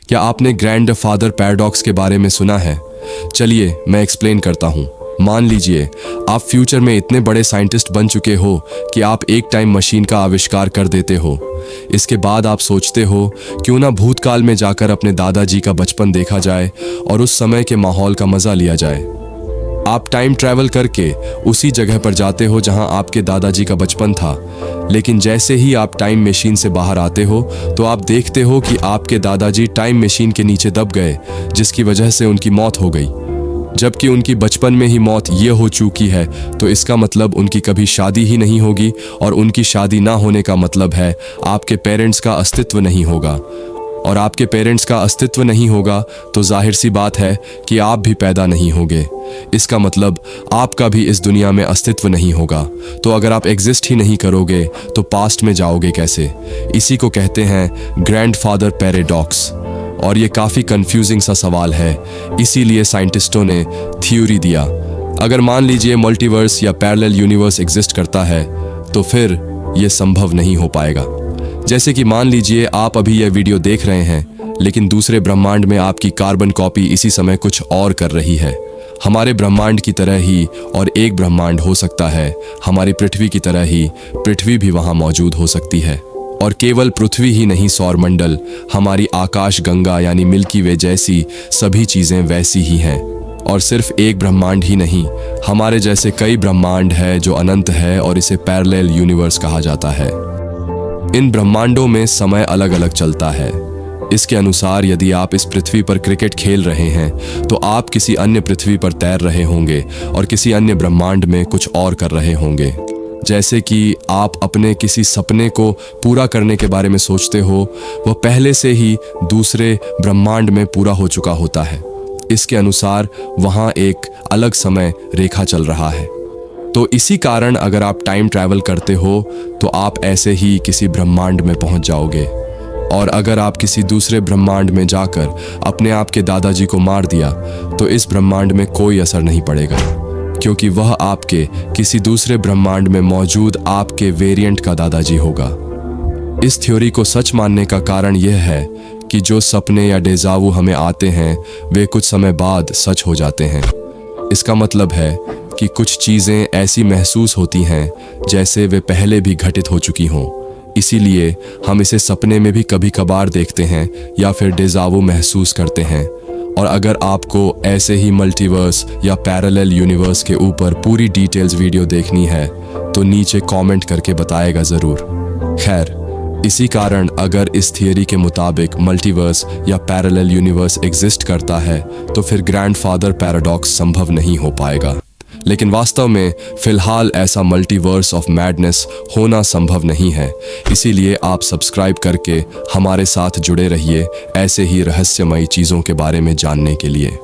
क्या आपने grandfather paradox के बारे में सुना है? चलिए मैं एक्सप्लेन करता हूँ। मान लीजिए आप फ्यूचर में इतने बड़े साइंटिस्ट बन चुके हो कि आप एक टाइम मशीन का आविष्कार कर देते हो। इसके बाद आप सोचते हो क्यों ना भूतकाल में जाकर अपने दादाजी का बचपन देखा जाए और उस समय के माहौल का मजा लिया जाए। आप टाइम ट्रैवल करके उसी जगह पर जाते हो जहां आपके दादाजी का बचपन था, लेकिन जैसे ही आप टाइम मशीन से बाहर आते हो तो आप देखते हो कि आपके दादाजी टाइम मशीन के नीचे दब गए, जिसकी वजह से उनकी मौत हो गई। जबकि उनकी बचपन में ही मौत ये हो चुकी है, तो इसका मतलब उनकी कभी शादी ही नहीं होगी, और उनकी शादी ना होने का मतलब है आपके पेरेंट्स का अस्तित्व नहीं होगा। और आपके पेरेंट्स का अस्तित्व नहीं होगा तो जाहिर सी बात है कि आप भी पैदा नहीं होगे। इसका मतलब आपका भी इस दुनिया में अस्तित्व नहीं होगा। तो अगर आप एग्जिस्ट ही नहीं करोगे तो पास्ट में जाओगे कैसे? इसी को कहते हैं ग्रैंडफादर पैराडॉक्स। और ये काफ़ी कंफ्यूजिंग सा सवाल है, इसीलिए साइंटिस्टों ने थ्योरी दिया। अगर मान लीजिए मल्टीवर्स या पैरेलल यूनिवर्स एग्जिस्ट करता है तो फिर ये संभव नहीं हो पाएगा। जैसे कि मान लीजिए आप अभी यह वीडियो देख रहे हैं, लेकिन दूसरे ब्रह्मांड में आपकी कार्बन कॉपी इसी समय कुछ और कर रही है। हमारे ब्रह्मांड की तरह ही और एक ब्रह्मांड हो सकता है, हमारी पृथ्वी की तरह ही पृथ्वी भी वहाँ मौजूद हो सकती है। और केवल पृथ्वी ही नहीं, सौरमंडल, हमारी आकाश गंगा यानी मिल्की वे जैसी सभी चीज़ें वैसी ही हैं। और सिर्फ एक ब्रह्मांड ही नहीं, हमारे जैसे कई ब्रह्मांड है जो अनंत है, और इसे पैरेलल यूनिवर्स कहा जाता है। इन ब्रह्मांडों में समय अलग अलग चलता है। इसके अनुसार यदि आप इस पृथ्वी पर क्रिकेट खेल रहे हैं तो आप किसी अन्य पृथ्वी पर तैर रहे होंगे और किसी अन्य ब्रह्मांड में कुछ और कर रहे होंगे। जैसे कि आप अपने किसी सपने को पूरा करने के बारे में सोचते हो, वह पहले से ही दूसरे ब्रह्मांड में पूरा हो चुका होता है। इसके अनुसार वहाँ एक अलग समय रेखा चल रहा है। तो इसी कारण अगर आप टाइम ट्रैवल करते हो तो आप ऐसे ही किसी ब्रह्मांड में पहुंच जाओगे। और अगर आप किसी दूसरे ब्रह्मांड में जाकर अपने आप के दादाजी को मार दिया तो इस ब्रह्मांड में कोई असर नहीं पड़ेगा, क्योंकि वह आपके किसी दूसरे ब्रह्मांड में मौजूद आपके वेरिएंट का दादाजी होगा। इस थ्योरी को सच मानने का कारण यह है कि जो सपने या डेजावू हमें आते हैं वे कुछ समय बाद सच हो जाते हैं। इसका मतलब है कि कुछ चीज़ें ऐसी महसूस होती हैं जैसे वे पहले भी घटित हो चुकी हों। इसीलिए हम इसे सपने में भी कभी कभार देखते हैं या फिर डेजावू महसूस करते हैं। और अगर आपको ऐसे ही मल्टीवर्स या पैरेलल यूनिवर्स के ऊपर पूरी डिटेल्स वीडियो देखनी है तो नीचे कमेंट करके बताएगा ज़रूर। खैर, इसी कारण अगर इस थियरी के मुताबिक मल्टीवर्स या पैरेलल यूनिवर्स एग्जिस्ट करता है तो फिर ग्रैंडफादर पैराडॉक्स संभव नहीं हो पाएगा। लेकिन वास्तव में फिलहाल ऐसा मल्टीवर्स ऑफ मैडनेस होना संभव नहीं है। इसीलिए आप सब्सक्राइब करके हमारे साथ जुड़े रहिए ऐसे ही रहस्यमयी चीज़ों के बारे में जानने के लिए।